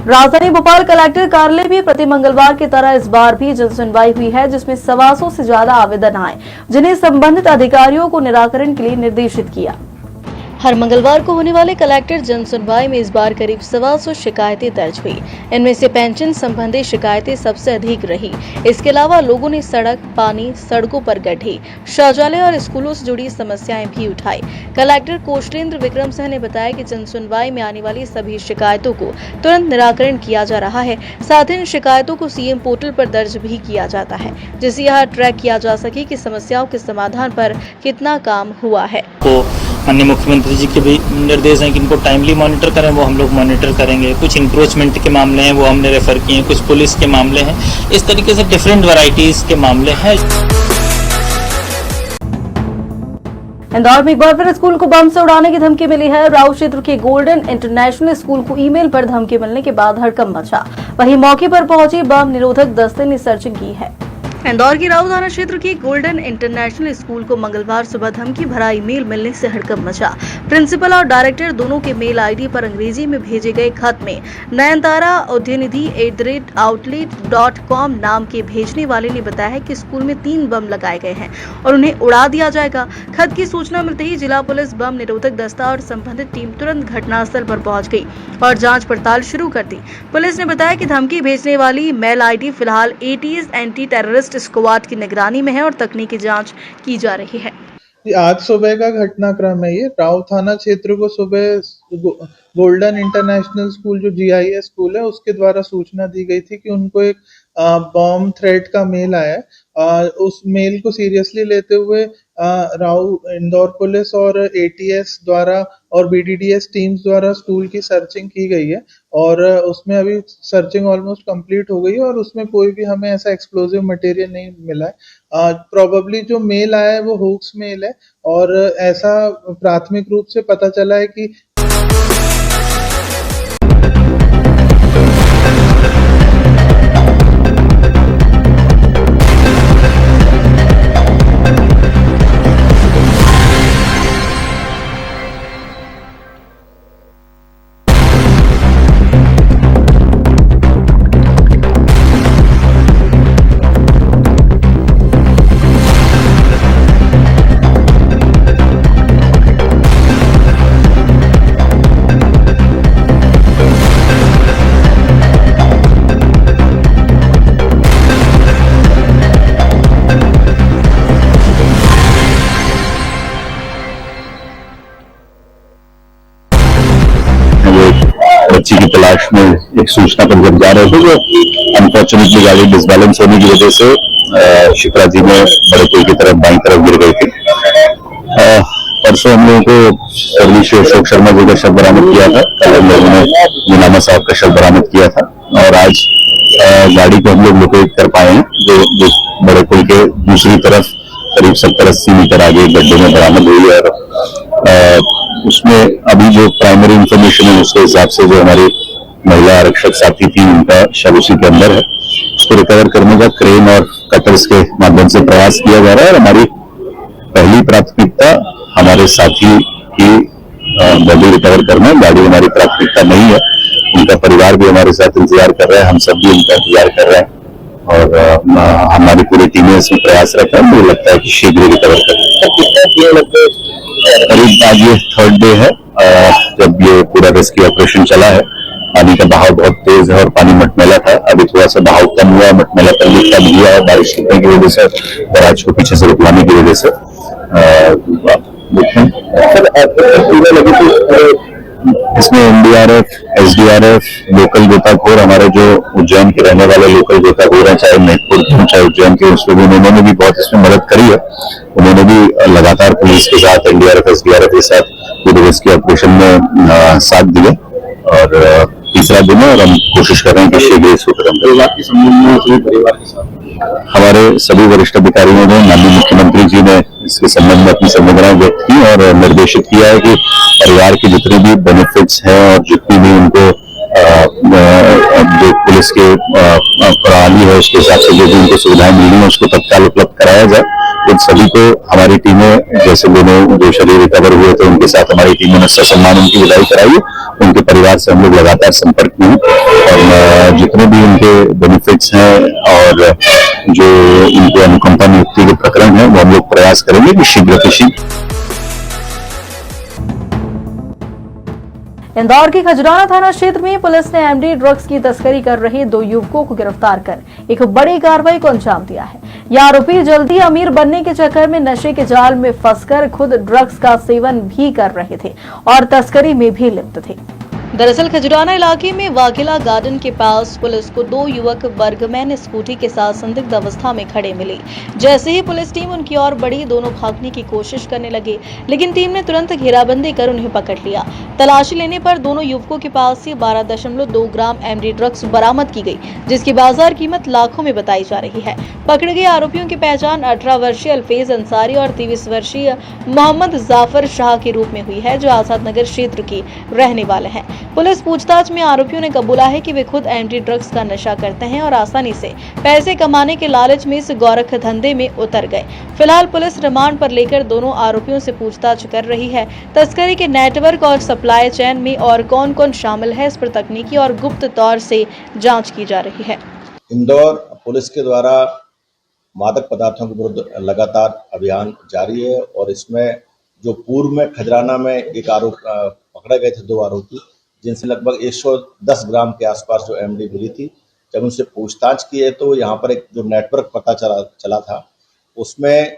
राजधानी भोपाल कलेक्टर कार्यालय में प्रति मंगलवार की तरह इस बार भी जनसुनवाई हुई है, जिसमें 125 से ज्यादा आवेदन आए, जिन्हें संबंधित अधिकारियों को निराकरण के लिए निर्देशित किया। हर मंगलवार को होने वाले कलेक्टर जनसुनवाई में इस बार करीब 125 शिकायतें दर्ज हुई। इनमें से पेंशन संबंधी शिकायतें सबसे अधिक रही। इसके अलावा लोगों ने सड़क, पानी, सड़कों पर गड्ढे, शौचालय और स्कूलों से जुड़ी समस्याएं भी उठाई। कलेक्टर कौशलेंद्र विक्रम सिंह ने बताया कि जनसुनवाई में आने वाली सभी शिकायतों को तुरंत निराकरण किया जा रहा है। साथ ही इन शिकायतों को सीएम पोर्टल पर दर्ज भी किया जाता है, जिससे यह ट्रैक किया जा सके कि समस्याओं के समाधान पर कितना काम हुआ है। माननीय मुख्यमंत्री जी के भी निर्देश हैं कि इनको टाइमली मॉनिटर करें, वो हम लोग मॉनिटर करेंगे। कुछ इंक्रोचमेंट के मामले हैं वो हमने रेफर किए हैं, कुछ पुलिस के मामले हैं, इस तरीके से डिफरेंट वैरायटीज के मामले हैं। इंदौर में एक बार फिर स्कूल को बम से उड़ाने की धमकी मिली है। राउ क्षेत्र के गोल्डन इंटरनेशनल स्कूल को ईमेल पर धमकी मिलने के बाद हड़कंप मचा। वहीं मौके पर पहुंची बम निरोधक दस्ते ने सर्चिंग की है। इंदौर के राउ थाना क्षेत्र के गोल्डन इंटरनेशनल स्कूल को मंगलवार सुबह धमकी भरा ईमेल मिलने से हड़कंप मचा। प्रिंसिपल और डायरेक्टर दोनों के मेल आईडी पर अंग्रेजी में भेजे गए खत में नयनतारा उद्यानिधि @outlet.com नाम के भेजने वाले ने बताया कि स्कूल में 3 बम लगाए गए हैं और उन्हें उड़ा दिया जाएगा। खत की सूचना मिलते ही जिला पुलिस बम निरोधक दस्ता और संबंधित टीम तुरंत घटनास्थल पर पहुंच गई और जांच पड़ताल शुरू कर दी। पुलिस ने बताया कि धमकी भेजने वाली मेल आईडी फिलहाल ATS एंटी टेररिस्ट स्क्वाड की निगरानी में है और तकनीकी जांच की जा रही है। आज सुबह का घटनाक्रम है। ये राउ थाना क्षेत्र को सुबह गोल्डन इंटरनेशनल स्कूल जो GIS स्कूल है उसके द्वारा सूचना दी गई थी कि उनको एक बॉम्ब थ्रेट का मेल आया है। उस मेल को सीरियसली लेते हुए राउ इंदौर पुलिस और ATS द्वारा और BDDS टीम्स द्वारा स्कूल की सर्चिंग की गई है और उसमें अभी सर्चिंग ऑलमोस्ट कंप्लीट हो गई है और उसमें कोई भी हमें ऐसा एक्सप्लोजिव मटेरियल नहीं मिला है। प्रोबेबली जो मेल आया है वो होक्स मेल है और ऐसा प्राथमिक रूप से पता चला है कि बच्ची की तलाश में एक सूचना पर जब जा रहे थे, जो अनफॉर्चुनेटली गाड़ी डिसबैलेंस होने की वजह से शिप्रा जी में बड़े पुल की तरफ बाईं तरफ गिर गई थी। परसों हम लोगों को सर्विस अशोक शर्मा जी का शव बरामद किया था, कल हम लोगों ने मीनामा साहब का शव बरामद किया था और आज गाड़ी को हम लोग लोकेट कर पाए हैं, जो बड़े पुल के दूसरी तरफ करीब 70-80 मीटर आगे गड्ढे में बरामद हुई है। और उसमें अभी जो प्राइमरी इंफॉर्मेशन है उसके हिसाब से जो हमारी महिला आरक्षक साथी थी उनका शव उसी के अंदर है। उसको रिकवर करने का क्रेन और कटर्स के माध्यम से प्रयास किया जा रहा है और हमारी पहली प्राथमिकता हमारे साथी की बॉडी रिकवर करना। गाड़ी हमारी प्राथमिकता नहीं है, उनका परिवार भी हमारे साथ इंतजार कर रहा है, हम सब भी उनका इंतजार कर रहे हैं और हमारी पूरी टीमें इसमें प्रयासरत है। मुझे लगता है कि शीघ्र रिकवर करेंगे। करीब आज ये 3rd डे है जब ये पूरा रेस्क्यू ऑपरेशन चला है। पानी का बहाव बहुत तेज है और पानी मटमैला था। अभी थोड़ा सा बहाव कम हुआ, मटमैला पर भी कम हुआ है बारिश गिरने की वजह से, बराज को पीछे से रुकवाने की वजह से। इसमें NDRF, SDRF, लोकल गोताखोर, हमारे जो उज्जैन के रहने वाले लोकल गोताखोर हैं, चाहे मेदपुर के चाहे उज्जैन के, उसमें भी उन्होंने भी बहुत इसमें मदद करी है। उन्होंने भी लगातार पुलिस के साथ, NDRF, SDRF के साथ पूरे रेस्क्यू ऑपरेशन में साथ दिए और तीसरा दिन है और हम कोशिश कर रहे हैं कि शीघ्र इसको खत्म करें। परिवार के साथ हमारे सभी वरिष्ठ अधिकारियों ने, माननीय मुख्यमंत्री जी ने इसके संबंध में अपनी संवेदनाएं व्यक्त की और निर्देशित किया है कि परिवार के जितने भी बेनिफिट्स हैं और जितनी भी उनको जो पुलिस के प्रणाली है उसके हिसाब से जो भी उनको सुविधाएं मिलनी है उसको तत्काल उपलब्ध कराया जाए। इन सभी को हमारी टीमें, जैसे दोनों जो शरीर रिकवर हुए थे उनके साथ हमारी टीमों ने ससम्मान उनकी विदाई कराई। उनके परिवार से हम लोग लगातार संपर्क में हैं और जितने भी उनके बेनिफिट्स हैं और जो उनके अनुकंपा नियुक्ति के प्रकरण है वो हम लोग प्रयास करेंगे कि शीघ्र से शीघ्र। इंदौर के खजराना थाना क्षेत्र में पुलिस ने एमडी ड्रग्स की तस्करी कर रहे 2 युवकों को गिरफ्तार कर एक बड़ी कार्रवाई को अंजाम दिया है। ये आरोपी जल्दी अमीर बनने के चक्कर में नशे के जाल में फंसकर खुद ड्रग्स का सेवन भी कर रहे थे और तस्करी में भी लिप्त थे। दरअसल खजुराना इलाके में वाघिला गार्डन के पास पुलिस को 2 युवक बर्गमैन स्कूटी के साथ संदिग्ध अवस्था में खड़े मिले। जैसे ही पुलिस टीम उनकी ओर बढ़ी, दोनों भागने की कोशिश करने लगे, लेकिन टीम ने तुरंत घेराबंदी कर उन्हें पकड़ लिया। तलाशी लेने पर दोनों युवकों के पास से 12.2 ग्राम एमडी ड्रग्स बरामद की गई, जिसकी बाजार कीमत लाखों में बताई जा रही है। पकड़े गए आरोपियों की पहचान 18 वर्षीय अल्फेज अंसारी और 23 वर्षीय मोहम्मद जाफर शाह के रूप में हुई है, जो आजाद नगर क्षेत्र के रहने वाले हैं। पुलिस पूछताछ में आरोपियों ने कबूला है कि वे खुद एंटी ड्रग्स का नशा करते हैं और आसानी से पैसे कमाने के लालच में इस गोरख धंधे में उतर गए। फिलहाल पुलिस रिमांड पर लेकर दोनों आरोपियों से पूछताछ कर रही है। तस्करी के नेटवर्क और सप्लाई चेन में और कौन-कौन शामिल है, इस पर तकनीकी और गुप्त तौर से जांच की जा रही है। इंदौर पुलिस के द्वारा मादक पदार्थों के विरुद्ध लगातार अभियान जारी है और इसमें जो पूर्व में खजराना में एक आरोप पकड़े गए थे 2 आरोपी, जिनसे लगभग 110 ग्राम के आसपास जो एमडी मिली थी। जब उनसे पूछताछ की है तो यहाँ पर एक जो नेटवर्क पता चला था, उसमें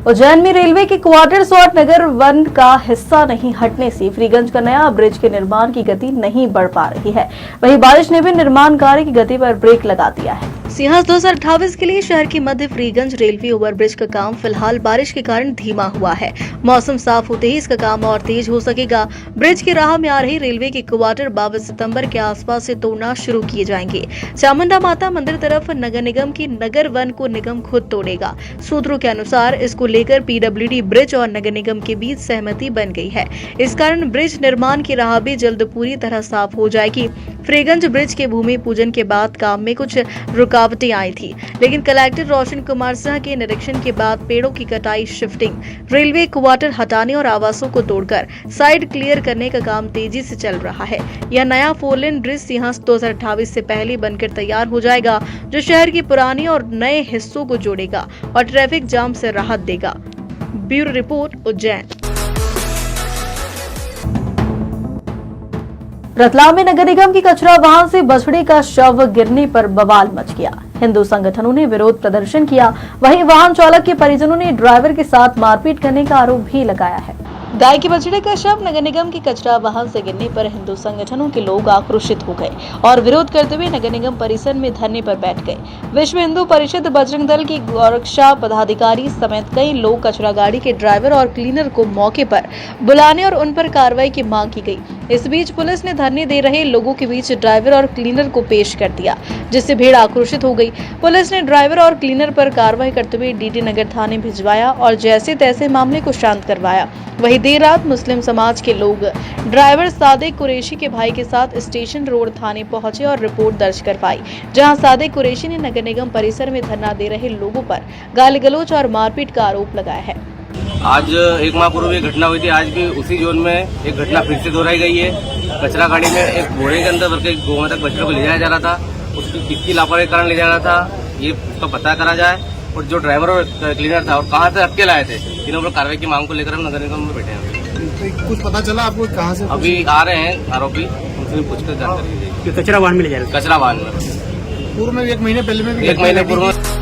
उज्जैन में रेलवे के क्वार्टर्स और नगर वन का हिस्सा नहीं हटने से फ्रीगंज का नया ब्रिज के निर्माण की गति नहीं बढ़ पा रही है। वहीं बारिश ने भी निर्माण कार्य की गति पर ब्रेक लगा दिया है। सिंहास 2028 के लिए शहर के मध्य फ्रीगंज रेलवे ओवरब्रिज का काम फिलहाल बारिश के कारण धीमा हुआ है। मौसम साफ होते ही इसका काम और तेज हो सकेगा। ब्रिज की राह में आ रही रेलवे के क्वार्टर 22 सितंबर के आसपास से तोड़ना शुरू किए जाएंगे। चामुंडा माता मंदिर तरफ नगर निगम की नगर वन को निगम खुद तोड़ेगा। सूत्रों के अनुसार इसको लेकर पीडब्ल्यूडी ब्रिज और नगर निगम के बीच सहमति बन गई है। इस कारण ब्रिज निर्माण की राह भी जल्द पूरी तरह साफ हो जाएगी। फ्रीगंज ब्रिज के भूमि पूजन के बाद काम में कुछ रुकावटें आई थी, लेकिन कलेक्टर रोशन कुमार सिंह के निरीक्षण के बाद पेड़ों की कटाई, शिफ्टिंग, रेलवे क्वार्टर हटाने और आवासों को तोड़कर साइड क्लियर करने का काम तेजी से चल रहा है। यह नया 4 लेन ब्रिज सिंहास 2028 से पहले बनकर तैयार हो जाएगा, जो शहर की पुरानी और नए हिस्सों को जोड़ेगा और ट्रैफिक जाम से राहत देगा। Bureau report, Ujjain. रतलाम में नगर निगम की कचरा वाहन से बछड़े का शव गिरने पर बवाल मच गया। हिंदू संगठनों ने विरोध प्रदर्शन किया, वहीं वाहन चालक के परिजनों ने ड्राइवर के साथ मारपीट करने का आरोप भी लगाया है। गाय के बछड़े का शव नगर निगम की कचरा वाहन से गिरने पर हिंदू संगठनों के लोग आक्रोशित हो गए और विरोध करते हुए नगर निगम परिसर में धरने पर बैठ गए। विश्व हिंदू परिषद, बजरंग दल की गोरक्षा पदाधिकारी समेत कई लोग कचरा गाड़ी के ड्राइवर और क्लीनर को मौके पर बुलाने और उन पर कार्रवाई की मांग की गई। इस बीच पुलिस ने धरने दे रहे लोगों के बीच ड्राइवर और क्लीनर को पेश कर दिया, जिससे भीड़ आक्रोशित हो गई। पुलिस ने ड्राइवर और क्लीनर पर कार्रवाई करते हुए डीडी नगर थाने भिजवाया और जैसे तैसे मामले को शांत करवाया। वहीं देर रात मुस्लिम समाज के लोग ड्राइवर सादिक कुरैशी के भाई के साथ स्टेशन रोड थाने पहुंचे और रिपोर्ट दर्ज करवाई, जहां सादिक कुरैशी ने नगर निगम परिसर में धरना दे रहे लोगों पर गाली गलौज और मारपीट का आरोप लगाया है। आज 1 माह पूर्व एक घटना हुई थी, आज भी उसी जोन में एक घटना फिर से दोहराई गई है। कचरा गाड़ी में एक घोड़े के अंदर भर के गोमाता बछड़े को ले जाया जा रहा था, उसकी किसकी लापरवाही के कारण ले जा रहा था, ये उसका पता करा जाए। और जो ड्राइवर और क्लीनर था और कहाँ से हटके लाए थे, तीनों पर कार्रवाई की मांग को लेकर हम नगर निगम में बैठे हैं। कुछ पता चला आपको कहाँ से? अभी आ रहे हैं आरोपी, उनसे पूछकर जानकारी देंगे। कचरा वाहन में ले जा रहे हैं? कचरा वाहन में पूर्व में 1 महीने पहले में भी 1 महीने पूर्व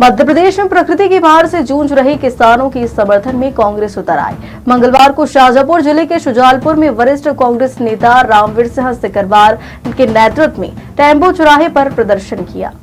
मध्य प्रदेश में प्रकृति की मार से जूझ रहे किसानों के समर्थन में कांग्रेस उतर आई। मंगलवार को शाजापुर जिले के शुजालपुर में वरिष्ठ कांग्रेस नेता रामवीर सिंह सिकरवार के नेतृत्व में टेम्पो चौराहे पर प्रदर्शन किया।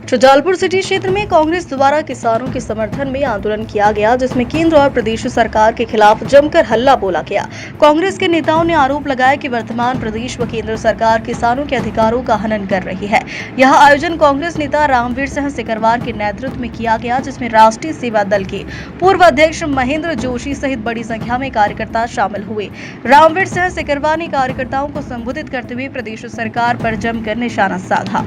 शुजालपुर सिटी क्षेत्र में कांग्रेस द्वारा किसानों के समर्थन में आंदोलन किया गया, जिसमें केंद्र और प्रदेश सरकार के खिलाफ जमकर हल्ला बोला गया। कांग्रेस के नेताओं ने आरोप लगाया कि वर्तमान प्रदेश व केंद्र सरकार किसानों के अधिकारों का हनन कर रही है। यह आयोजन कांग्रेस नेता रामवीर सिंह सिकरवार के नेतृत्व में किया गया, जिसमें राष्ट्रीय सेवा दल के पूर्व अध्यक्ष महेंद्र जोशी सहित बड़ी संख्या में कार्यकर्ता शामिल हुए। रामवीर सिंह सिकरवार ने कार्यकर्ताओं को संबोधित करते हुए प्रदेश सरकार पर जमकर निशाना साधा।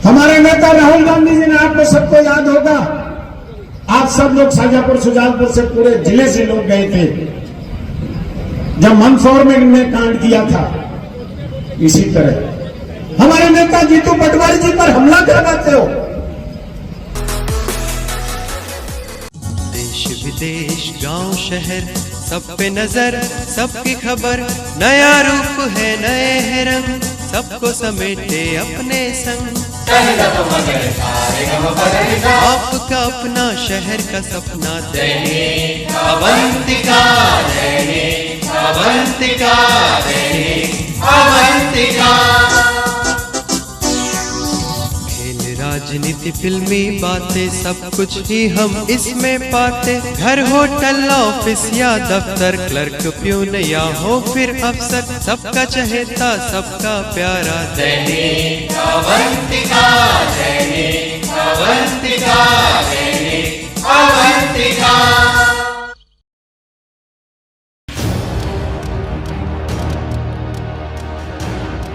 हमारे नेता राहुल गांधी जी ने, आपको सबको याद होगा, आप सब लोग शाजापुर सुजालपुर से पूरे जिले से लोग गए थे जब मंदसौर में इनने कांड किया था। इसी तरह हमारे नेता जीतू पटवारी जी पर हमला करवाते हो। देश विदेश गांव शहर सब पे नजर, सबकी खबर, नया रूप है नए है रंग, सबको समेटे अपने संग। आपका अपना शहर का सपना दैनिक अवंतिका, दैनिक अवंतिका, दैनिक अवंतिका। राजनीति फिल्मी बातें सब कुछ ही हम इसमें पाते, घर होटल ऑफिस या दफ्तर, क्लर्क प्यून या हो फिर अफसर, सबका चहेता सबका प्यारा दैनिक अवंतिका।